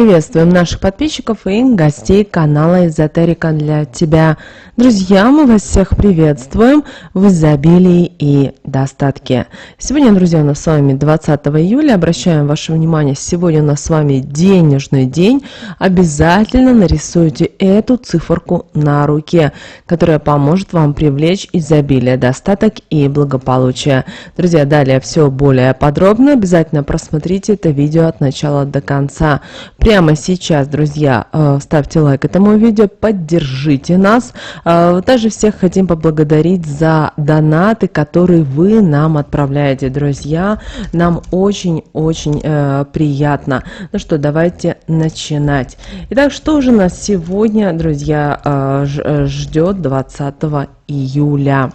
Приветствуем наших подписчиков и гостей канала Эзотерика для тебя. Друзья, мы вас всех приветствуем в изобилии и достатке. Сегодня, друзья, у нас с вами 20 июля. Обращаем ваше внимание, сегодня у нас с вами денежный день. Обязательно нарисуйте эту циферку на руке, которая поможет вам привлечь изобилие, достаток и благополучие. Друзья, далее все более подробно. Обязательно просмотрите это видео от начала до конца. Прямо сейчас, друзья, ставьте лайк этому видео, поддержите нас. Также всех хотим поблагодарить за донаты, которые вы нам отправляете, друзья. Нам очень-очень приятно. Ну что, давайте начинать. Итак, что же нас сегодня, друзья, ждет 20 июля?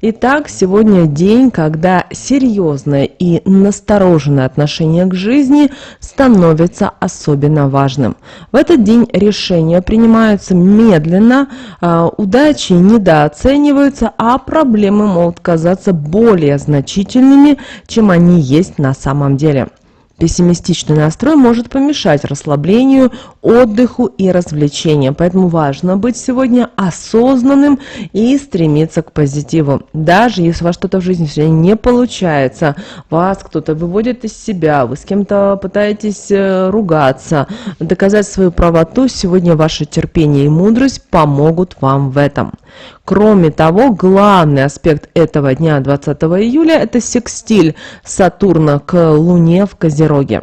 Итак, сегодня день, когда серьезное и настороженное отношение к жизни становится особенно важным. В этот день решения принимаются медленно, удачи недооцениваются, а проблемы могут казаться более значительными, чем они есть на самом деле. Пессимистичный настрой может помешать расслаблению, отдыху и развлечениям, поэтому важно быть сегодня осознанным и стремиться к позитиву. Даже если у вас что-то в жизни сегодня не получается, вас кто-то выводит из себя, вы с кем-то пытаетесь ругаться, доказать свою правоту, сегодня ваше терпение и мудрость помогут вам в этом. Кроме того, главный аспект этого дня, 20 июля, это секстиль Сатурна к Луне в Козероге.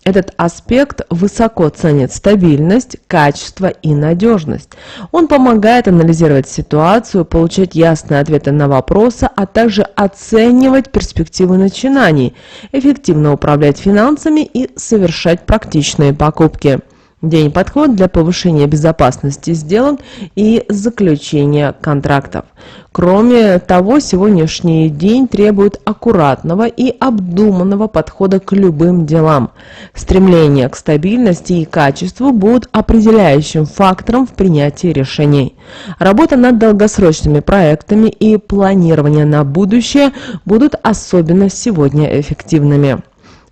Этот аспект высоко ценит стабильность, качество и надежность. Он помогает анализировать ситуацию, получать ясные ответы на вопросы, а также оценивать перспективы начинаний, эффективно управлять финансами и совершать практичные покупки. День подходит для повышения безопасности сделок и заключения контрактов. Кроме того, сегодняшний день требует аккуратного и обдуманного подхода к любым делам. Стремление к стабильности и качеству будут определяющим фактором в принятии решений. Работа над долгосрочными проектами и планирование на будущее будут особенно сегодня эффективными.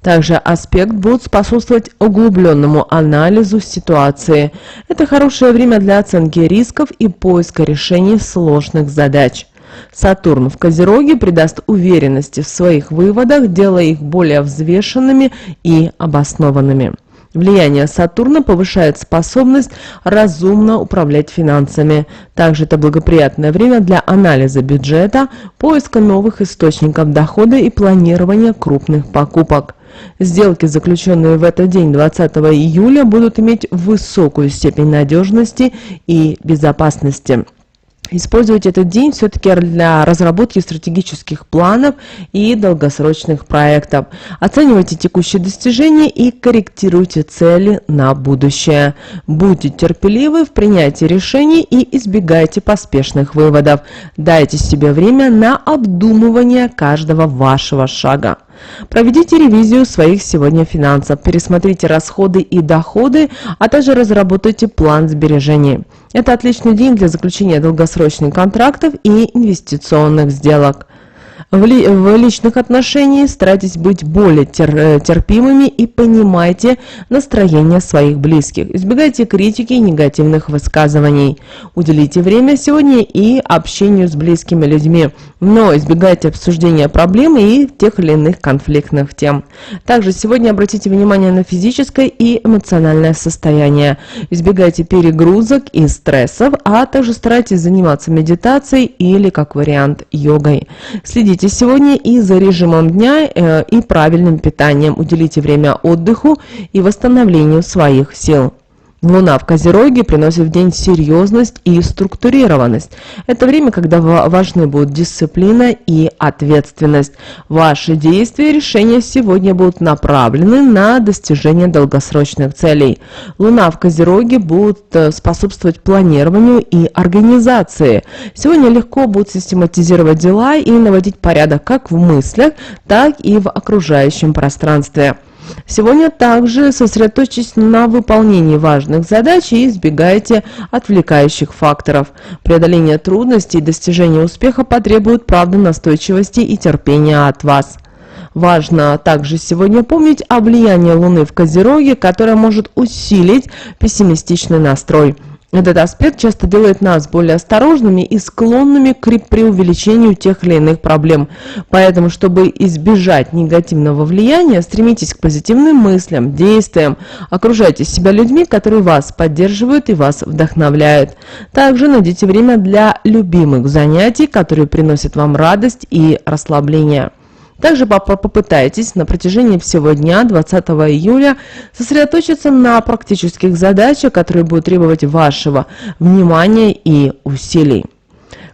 Также аспект будет способствовать углубленному анализу ситуации. Это хорошее время для оценки рисков и поиска решений сложных задач. Сатурн в Козероге придаст уверенности в своих выводах, делая их более взвешенными и обоснованными. Влияние Сатурна повышает способность разумно управлять финансами. Также это благоприятное время для анализа бюджета, поиска новых источников дохода и планирования крупных покупок. Сделки, заключенные в этот день, 20 июля, будут иметь высокую степень надежности и безопасности. Используйте этот день все-таки для разработки стратегических планов и долгосрочных проектов. Оценивайте текущие достижения и корректируйте цели на будущее. Будьте терпеливы в принятии решений и избегайте поспешных выводов. Дайте себе время на обдумывание каждого вашего шага. Проведите ревизию своих сегодня финансов, пересмотрите расходы и доходы, а также разработайте план сбережений. Это отличный день для заключения долгосрочных контрактов и инвестиционных сделок. В личных отношениях старайтесь быть более терпимыми и понимайте настроение своих близких. Избегайте критики и негативных высказываний. Уделите время сегодня и общению с близкими людьми, но избегайте обсуждения проблем и тех или иных конфликтных тем. Также сегодня обратите внимание на физическое и эмоциональное состояние. Избегайте перегрузок и стрессов, а также старайтесь заниматься медитацией или, как вариант, йогой. Следите сегодня и за режимом дня, и правильным питанием. Уделите время отдыху и восстановлению своих сил. Луна в Козероге приносит в день серьезность и структурированность. Это время, когда важны будут дисциплина и ответственность. Ваши действия и решения сегодня будут направлены на достижение долгосрочных целей. Луна в Козероге будет способствовать планированию и организации. Сегодня легко будет систематизировать дела и наводить порядок как в мыслях, так и в окружающем пространстве. Сегодня также сосредоточьтесь на выполнении важных задач и избегайте отвлекающих факторов. Преодоление трудностей и достижение успеха потребуют, правда, настойчивости и терпения от вас. Важно также сегодня помнить о влиянии Луны в Козероге, которое может усилить пессимистичный настрой. Этот аспект часто делает нас более осторожными и склонными к преувеличению тех или иных проблем. Поэтому, чтобы избежать негативного влияния, стремитесь к позитивным мыслям, действиям, окружайте себя людьми, которые вас поддерживают и вас вдохновляют. Также найдите время для любимых занятий, которые приносят вам радость и расслабление. Также попытайтесь на протяжении всего дня, 20 июля, сосредоточиться на практических задачах, которые будут требовать вашего внимания и усилий.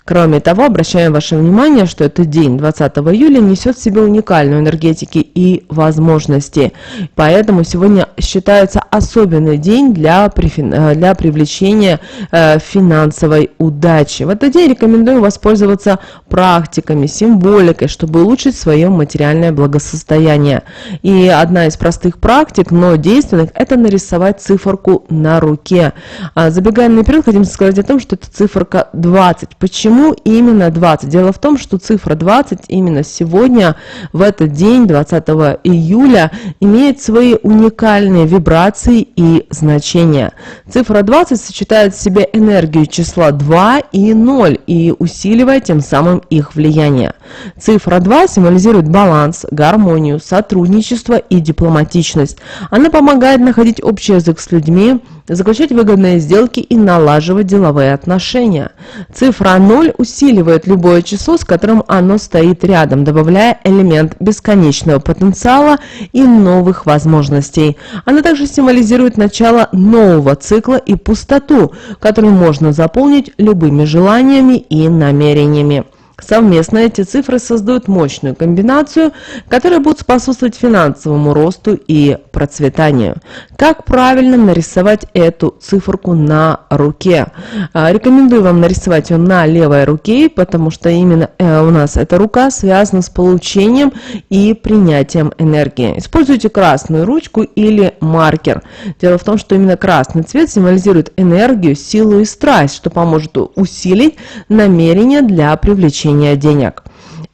Кроме того, обращаем ваше внимание, что этот день, 20 июля, несет в себе уникальную энергетику и возможности. Поэтому сегодня считается особенный день для привлечения финансовой удачи. В этот день рекомендую воспользоваться практиками, символикой, чтобы улучшить свое материальное благосостояние. И одна из простых практик, но действенных, это нарисовать циферку на руке. Забегая наперед, хотим сказать о том, что это циферка 20. Почему именно 20? Дело в том, что цифра 20 именно сегодня, в этот день, 20 июля, имеет свои уникальные вибрации и значения. Цифра 20 сочетает в себе энергию числа 2 и 0 и усиливает тем самым их влияние. Цифра 2 символизирует баланс, гармонию, сотрудничество и дипломатичность. Она помогает находить общий язык с людьми, заключать выгодные сделки и налаживать деловые отношения. Цифра 0 усиливает любое число, с которым оно стоит рядом, добавляя элемент бесконечного потенциала и новых возможностей. Она также символизирует начало нового цикла и пустоту, которую можно заполнить любыми желаниями и намерениями. Совместно эти цифры создают мощную комбинацию, которая будет способствовать финансовому росту и процветанию. Как правильно нарисовать эту циферку на руке? Рекомендую вам нарисовать ее на левой руке, потому что именно у нас эта рука связана с получением и принятием энергии. Используйте красную ручку или маркер. Дело в том, что именно красный цвет символизирует энергию, силу и страсть, что поможет усилить намерение для привлечения денег.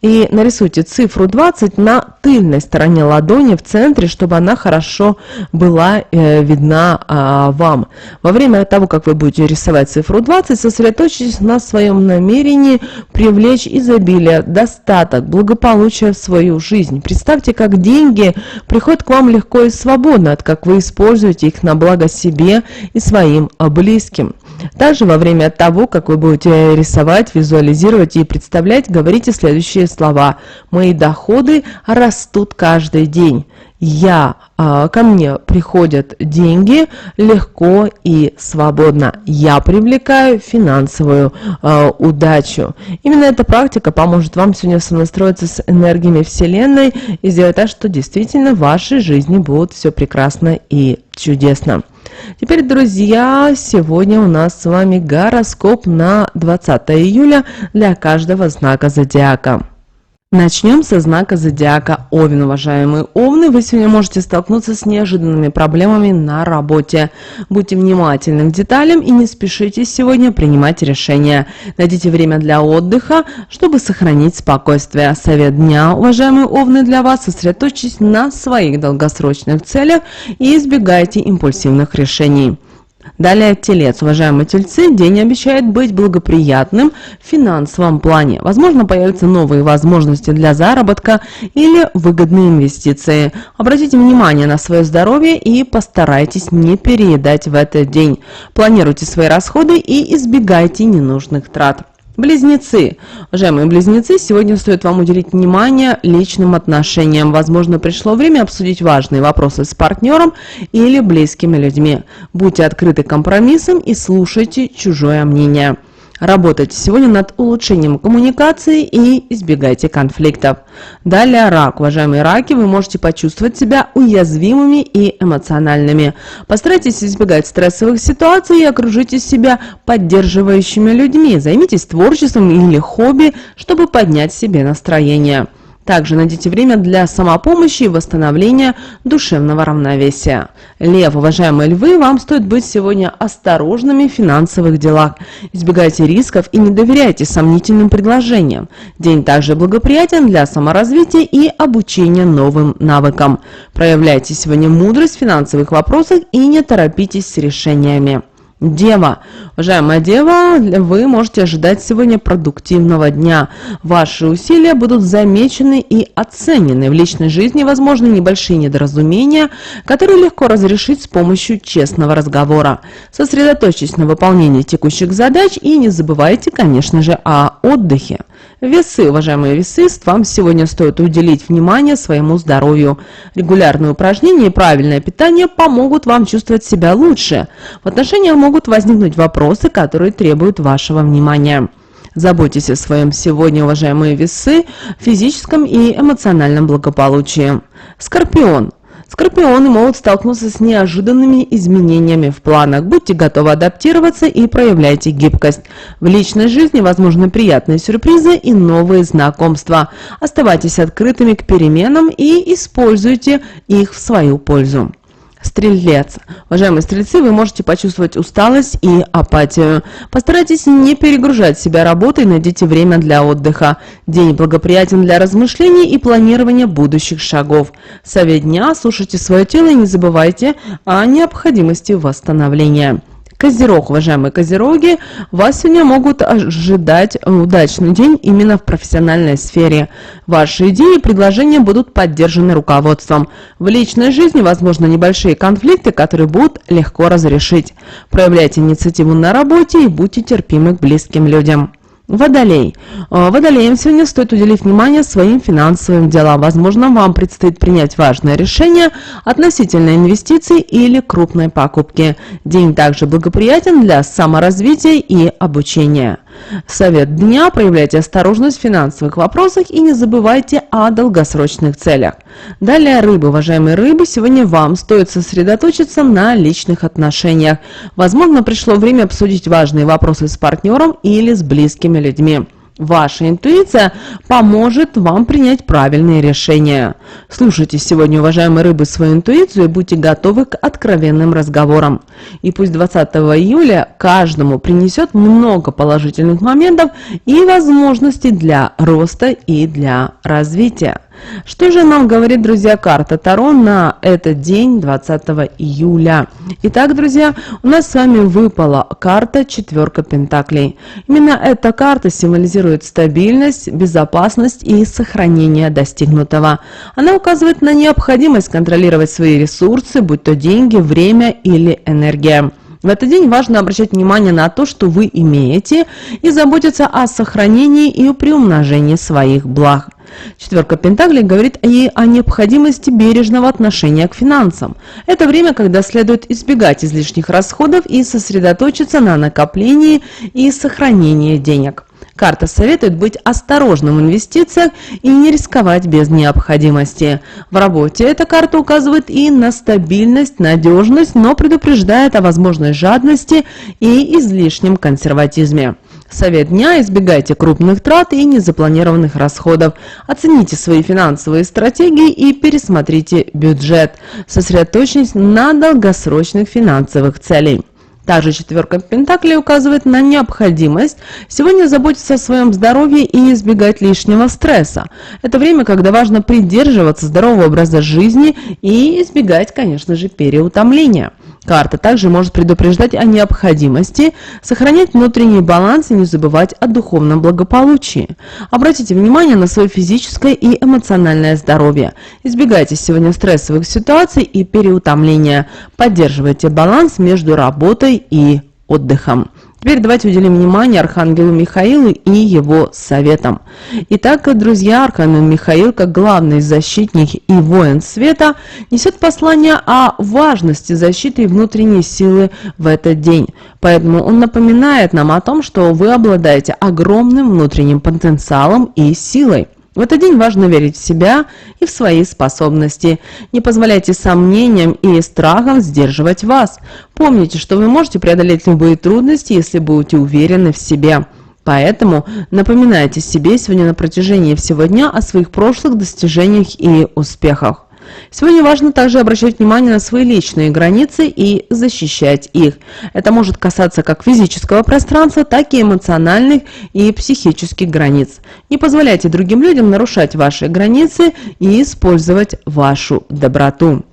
И нарисуйте цифру 20 на тыльной стороне ладони в центре, чтобы она хорошо была видна вам. Во время того, как вы будете рисовать цифру 20, сосредоточьтесь на своем намерении привлечь изобилие, достаток, благополучие в свою жизнь. Представьте, как деньги приходят к вам легко и свободно, как вы используете их на благо себе и своим близким. Также во время того, как вы будете рисовать, визуализировать и представлять, говорите следующие слова. Мои доходы растут каждый день. Ко мне приходят деньги легко и свободно. Я привлекаю финансовую удачу. Именно эта практика поможет вам сегодня сонастроиться с энергиями Вселенной и сделать так, что действительно в вашей жизни будет все прекрасно и чудесно. Теперь, друзья, сегодня у нас с вами гороскоп на 20 июля для каждого знака зодиака. Начнем со знака зодиака Овен. Уважаемые Овны, вы сегодня можете столкнуться с неожиданными проблемами на работе. Будьте внимательны к деталям и не спешите сегодня принимать решения. Найдите время для отдыха, чтобы сохранить спокойствие. Совет дня, уважаемые Овны, для вас: сосредоточьтесь на своих долгосрочных целях и избегайте импульсивных решений. Далее Телец. Уважаемые Тельцы, день обещает быть благоприятным в финансовом плане. Возможно, появятся новые возможности для заработка или выгодные инвестиции. Обратите внимание на свое здоровье и постарайтесь не переедать в этот день. Планируйте свои расходы и избегайте ненужных трат. Близнецы. Уважаемые Близнецы, сегодня стоит вам уделить внимание личным отношениям. Возможно, пришло время обсудить важные вопросы с партнером или близкими людьми. Будьте открыты к компромиссам и слушайте чужое мнение. Работайте сегодня над улучшением коммуникации и избегайте конфликтов. Далее Рак. Уважаемые Раки, вы можете почувствовать себя уязвимыми и эмоциональными. Постарайтесь избегать стрессовых ситуаций и окружите себя поддерживающими людьми. Займитесь творчеством или хобби, чтобы поднять себе настроение. Также найдите время для самопомощи и восстановления душевного равновесия. Лев, уважаемые львы, вам стоит быть сегодня осторожными в финансовых делах. Избегайте рисков и не доверяйте сомнительным предложениям. День также благоприятен для саморазвития и обучения новым навыкам. Проявляйте сегодня мудрость в финансовых вопросах и не торопитесь с решениями. Дева. Уважаемая Дева, вы можете ожидать сегодня продуктивного дня. Ваши усилия будут замечены и оценены. В личной жизни возможны небольшие недоразумения, которые легко разрешить с помощью честного разговора. Сосредоточьтесь на выполнении текущих задач и не забывайте, конечно же, о отдыхе. Весы, уважаемые весы, вам сегодня стоит уделить внимание своему здоровью. Регулярные упражнения и правильное питание помогут вам чувствовать себя лучше. В отношениях могут возникнуть вопросы, которые требуют вашего внимания. Заботьтесь о своем сегодня, уважаемые весы, физическом и эмоциональном благополучии. Скорпион. Скорпионы могут столкнуться с неожиданными изменениями в планах. Будьте готовы адаптироваться и проявляйте гибкость. В личной жизни возможны приятные сюрпризы и новые знакомства. Оставайтесь открытыми к переменам и используйте их в свою пользу. Стрелец. Уважаемые стрельцы, вы можете почувствовать усталость и апатию. Постарайтесь не перегружать себя работой, найдите время для отдыха. День благоприятен для размышлений и планирования будущих шагов. Совет дня: слушайте свое тело и не забывайте о необходимости восстановления. Козерог, уважаемые козероги, вас сегодня могут ожидать удачный день именно в профессиональной сфере. Ваши идеи и предложения будут поддержаны руководством. В личной жизни возможны небольшие конфликты, которые будут легко разрешить. Проявляйте инициативу на работе и будьте терпимы к близким людям. Водолей. Водолеям сегодня стоит уделить внимание своим финансовым делам. Возможно, вам предстоит принять важное решение относительно инвестиций или крупной покупки. День также благоприятен для саморазвития и обучения. Совет дня: проявляйте осторожность в финансовых вопросах и не забывайте о долгосрочных целях. Далее рыбы. Уважаемые рыбы, сегодня вам стоит сосредоточиться на личных отношениях. Возможно, пришло время обсудить важные вопросы с партнером или с близкими людьми. Ваша интуиция поможет вам принять правильные решения. Слушайте сегодня, уважаемые рыбы, свою интуицию и будьте готовы к откровенным разговорам. И пусть 20 июля каждому принесет много положительных моментов и возможностей для роста и для развития. Что же нам говорит, друзья, карта Таро на этот день, 20 июля? Итак, друзья, у нас с вами выпала карта четверка пентаклей. Именно эта карта символизирует стабильность, безопасность и сохранение достигнутого. Она указывает на необходимость контролировать свои ресурсы, будь то деньги, время или энергия. В этот день важно обращать внимание на то, что вы имеете, и заботиться о сохранении и приумножении своих благ. Четверка пентаклей говорит и о необходимости бережного отношения к финансам. Это время, когда следует избегать излишних расходов и сосредоточиться на накоплении и сохранении денег. Карта советует быть осторожным в инвестициях и не рисковать без необходимости. В работе эта карта указывает и на стабильность, надежность, но предупреждает о возможной жадности и излишнем консерватизме. Совет дня: избегайте крупных трат и незапланированных расходов. Оцените свои финансовые стратегии и пересмотрите бюджет. Сосредоточьтесь на долгосрочных финансовых целях. Также четверка пентаклей указывает на необходимость сегодня заботиться о своем здоровье и избегать лишнего стресса. Это время, когда важно придерживаться здорового образа жизни и избегать, конечно же, переутомления. Карта также может предупреждать о необходимости сохранять внутренний баланс и не забывать о духовном благополучии. Обратите внимание на свое физическое и эмоциональное здоровье. Избегайте сегодня стрессовых ситуаций и переутомления. Поддерживайте баланс между работой и отдыхом. Теперь давайте уделим внимание Архангелу Михаилу и его советам. Итак, друзья, Архангел Михаил, как главный защитник и воин света, несет послание о важности защиты и внутренней силы в этот день. Поэтому он напоминает нам о том, что вы обладаете огромным внутренним потенциалом и силой. В этот день важно верить в себя и в свои способности. Не позволяйте сомнениям и страхам сдерживать вас. Помните, что вы можете преодолеть любые трудности, если будете уверены в себе. Поэтому напоминайте себе сегодня на протяжении всего дня о своих прошлых достижениях и успехах. Сегодня важно также обращать внимание на свои личные границы и защищать их. Это может касаться как физического пространства, так и эмоциональных и психических границ. Не позволяйте другим людям нарушать ваши границы и использовать вашу доброту.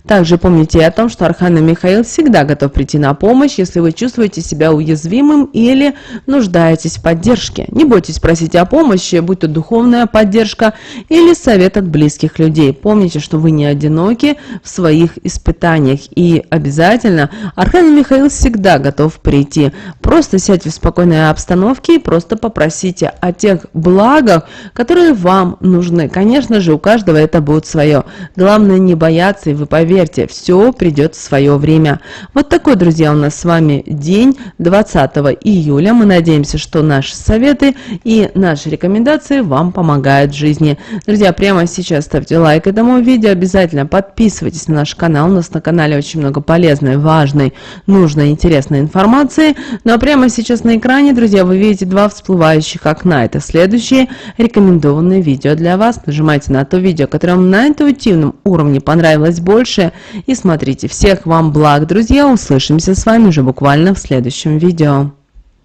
Также помните о том, что Архангел Михаил всегда готов прийти на помощь, если вы чувствуете себя уязвимым или нуждаетесь в поддержке. Не бойтесь просить о помощи, будь то духовная поддержка или совет от близких людей. Помните, что вы не одиноки в своих испытаниях, и обязательно Архангел Михаил всегда готов прийти. Просто сядьте в спокойной обстановке и просто попросите о тех благах, которые вам нужны. Конечно же, у каждого это будет свое. Главное не бояться, и вы поверьте, все придет в свое время. Вот такой, друзья, у нас с вами день 20 июля. Мы надеемся, что наши советы и наши рекомендации вам помогают в жизни. Друзья, прямо сейчас ставьте лайк этому видео, обязательно подписывайтесь на наш канал. У нас на канале очень много полезной, важной, нужной, интересной информации. Ну а прямо сейчас на экране, друзья, вы видите два всплывающих окна. Это следующие рекомендованные видео для вас. Нажимайте на то видео, которое вам на интуитивном уровне понравилось больше, и смотрите. Всех вам благ, друзья. Услышимся с вами уже буквально в следующем видео.